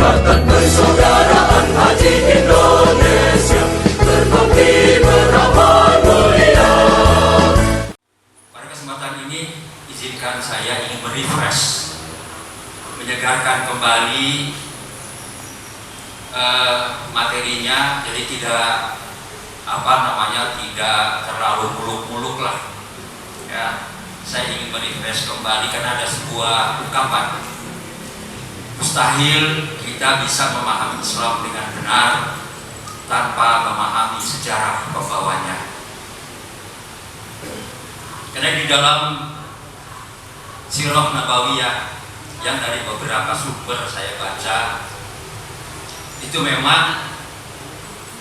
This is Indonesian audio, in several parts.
Ikatan persaudaraan Haji Indonesia terbukti beramal mulia. Pada kesempatan ini izinkan saya ingin merefresh, menyegarkan kembali materinya, jadi tidak tidak terlalu muluk-muluk lah ya. Saya ingin merefresh kembali karena ada sebuah ungkapan, mustahil kita bisa memahami Islam dengan benar tanpa memahami sejarah pembawanya. Karena di dalam Sirah Nabawiyah yang dari beberapa sumber saya baca, itu memang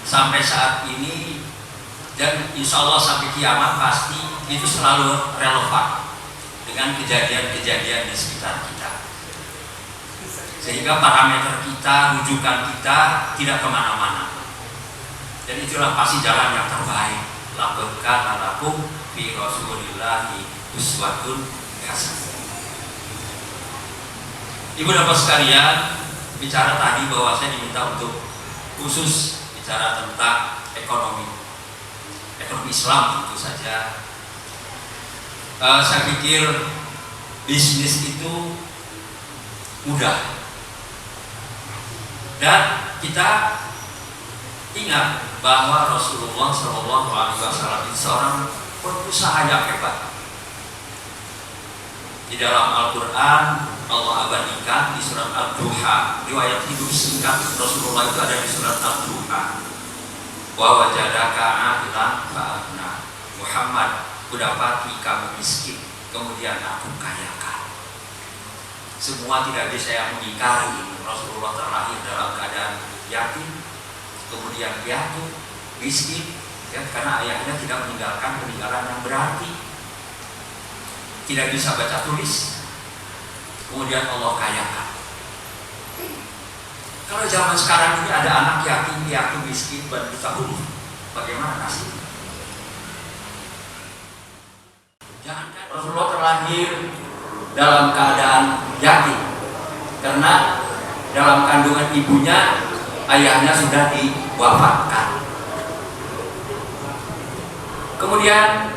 sampai saat ini dan insya Allah sampai kiamat pasti itu selalu relevan dengan kejadian-kejadian di sekitar kita, sehingga parameter kita, rujukan kita tidak kemana-mana. Dan itulah pasti jalan yang terbaik. Laqad kana lakum fi Rasulillahi uswatun hasanah. Ibu dan bapak sekalian, bicara tadi bahwa saya diminta untuk khusus bicara tentang ekonomi Islam tentu saja. Saya pikir bisnis itu mudah, dan kita ingat bahwa Rasulullah SAW itu seorang pengusaha yang hebat. Di dalam Al-Quran Allah abadikan di surat Ad-Duha, riwayat hidup singkat Rasulullah itu ada di surat Ad-Duha. Wa wajadaka a'ilan fa'agna. Muhammad, kudapati kamu miskin, kemudian aku kayakan. Semua tidak bisa yang mengingkari ini. Rasulullah terlahir dalam keadaan yatim, kemudian piatu, miskin, ya, karena ayahnya tidak meninggalkan peninggalan yang berarti, tidak bisa baca tulis, kemudian Allah kayakan. Kalau zaman sekarang ini ada anak yatim, piatu, miskin, bantu tahun, bagaimana nasibnya? Jangankan Rasulullah terlahir dalam keadaan yatim, karena dalam kandungan ibunya ayahnya sudah diwafatkan. Kemudian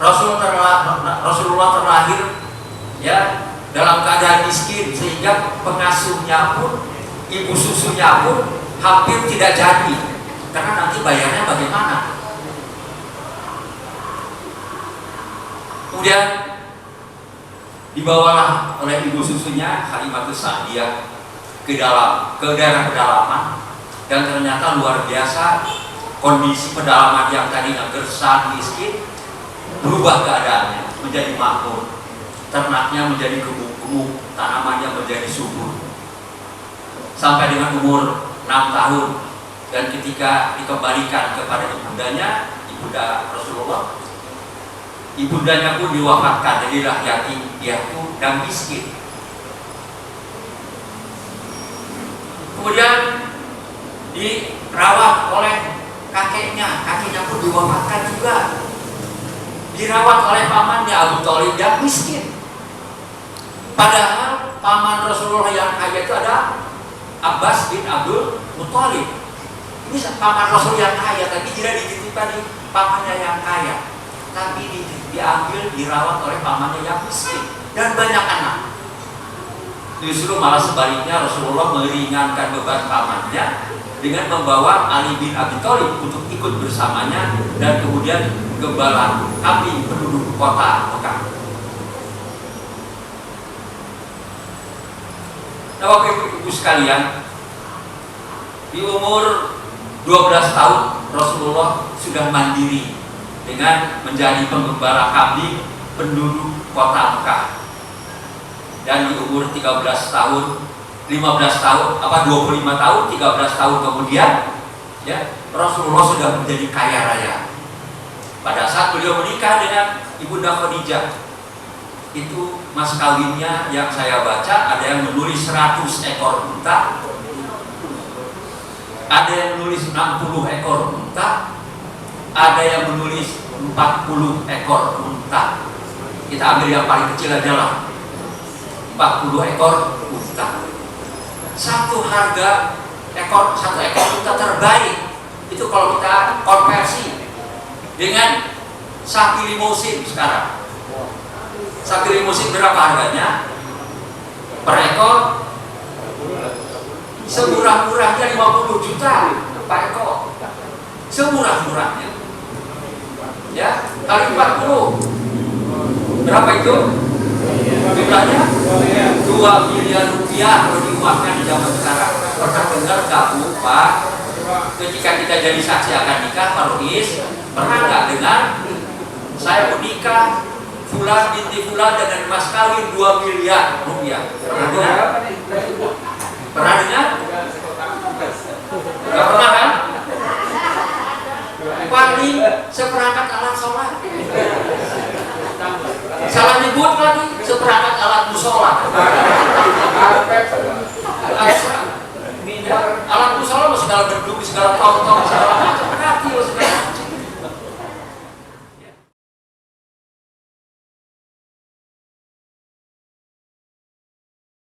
Rasulullah terlahir ya dalam keadaan miskin, sehingga pengasuhnya pun, ibu susunya pun hampir tidak jadi, karena nanti bayarnya bagaimana. Kemudian dibawalah oleh ibu susunya Halimatus Sa'diyah ke daerah pedalaman, dan ternyata luar biasa kondisi pedalaman yang tadinya gersang miskin berubah keadaannya menjadi makmur, ternaknya menjadi gemuk-gemuk, tanamannya menjadi subur, sampai dengan umur 6 tahun. Dan ketika dikembalikan kepada ibundanya, ibunda Rasulullah, ibundanya pun diwafatkan, jadilah yatim piatu dan miskin. Kemudian dirawat oleh kakeknya pun diwafatkan juga, dirawat oleh pamannya Abu Thalib yang miskin. Padahal paman Rasulullah yang kaya itu ada Abbas bin Abdul Muthalib. Ini paman Rasul yang kaya, tapi tidak dititipkan di pamannya yang kaya, tapi diambil, dirawat oleh pamannya yang miskin dan banyak anak. Justru malah sebaliknya, Rasulullah meringankan beban pamannya dengan membawa Ali bin Abi Thalib untuk ikut bersamanya, dan kemudian gembala kambing penduduk kota Mekah. Nah, Bapak Ibu sekalian, di umur 12 tahun Rasulullah sudah mandiri dengan menjadi penggembala kambing penduduk kota Mekah. Dan di umur 13 tahun, 15 tahun, 25 tahun, 13 tahun kemudian, ya, Rasulullah sudah menjadi kaya raya. Pada saat beliau menikah dengan Ibunda Khadijah, itu mas kawinnya yang saya baca ada yang menulis 100 ekor unta, ada yang menulis 60 ekor unta, ada yang menulis 40 ekor unta. Kita ambil yang paling kecil aja lah, 40 ekor unta. satu ekor unta terbaik itu kalau kita konversi dengan sapi limusin sekarang. Sapi limusin berapa harganya? Per ekor semurah-murahnya 50 juta per ekor, semurah-murahnya ya, kali 40 berapa itu jumlahnya? 2 miliar rupiah kalau diuangkan di zaman sekarang. Pernah dengar nggak Bu Pak, ketika kita jadi saksi akad nikah Pak Rois, pernah nggak dengar saya menikah Fulan binti Fulan dengan mas kawin 2 miliar rupiah? Pernah dengar? Pernah dengar? Gak pernah kan? Paling seperangkat alat sholat, salah nyebut lagi, seperangkat alat musola. Alat musola segala beduk, segala tong-tong, segala